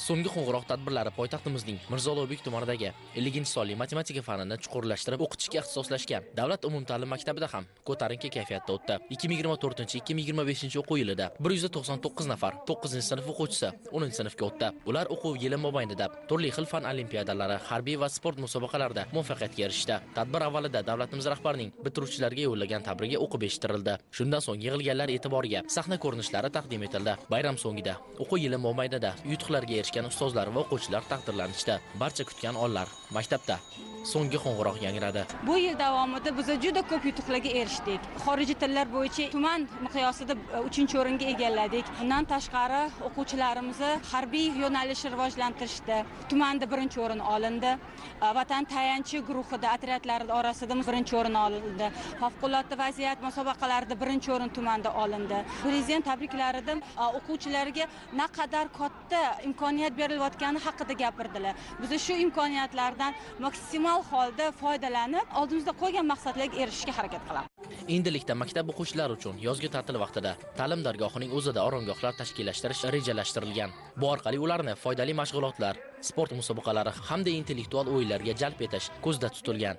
So'nggi qo'ng'iroq tadbirlari poytaxtimizning Mirzo Ulug'bek tumanidagi 50-sonli matematika fanini chuqurlashtirib o'qitishga ixtisoslashgan davlat umumta'lim maktabida ham ko'tarinki kayfiyatda o'tdi. 2024-2025 o'quv yilida 199 nafar 9-sinf o'quvchisi 10-sinfga o'tdi. Ular o'quv yili mobaynida turli xil fan olimpiadalari, harbiy va sport musobaqalarida muvaffaqiyatga erishdi. Tadbir avvalida davlatimiz rahbarining bitiruvchilarga yo'llagan tabrigi o'qib eshittirildi. Shundan so'ng yig'ilganlar e'tiboriga sahna ko'rinishlari taqdim etildi. Bayram so'ngida o'quv yili mobaynida yutuqlarga erishgan ustozlar va o'quvchilar taqdirlanishdi. Barcha kutgan onlar maktabda so'nggi qo'ng'iroq yangradi. Bu yil davomida biz juda ko'p yutuqlarga erishdik. Xorijiy tillar bo'yicha tuman miqyosida 3-o'ringa egalladik. Undan tashqari o'quvchilarimizni harbiy yo'nalishni rivojlantirishda tumanda 1-o'rin olindi. Vatan tayanchi guruhida otryadlar orasida 1-o'rin olindi. Favqulodda vaziyat musobaqalarida 1-o'rin tumanda olindi. Prezident tabriklarida o'quvchilarga naqadar katta imkoniyat berilayotgani haqida gapirdilar. Biz shu imkoniyatlardan maksimal holda foydalanib, oldimizda qo'ygan maqsadlarga erishishga harakat qilamiz. Endilikda maktab o'quvchilari uchun yozgi ta'til vaqtida ta'lim dargohining o'zida oromgohlar tashkillashtirish rejalashtirilgan. Bu orqali ularni foydali mashg'ulotlar, sport musobaqalari hamda intellektual o'yinlarga jalb etish ko'zda tutilgan.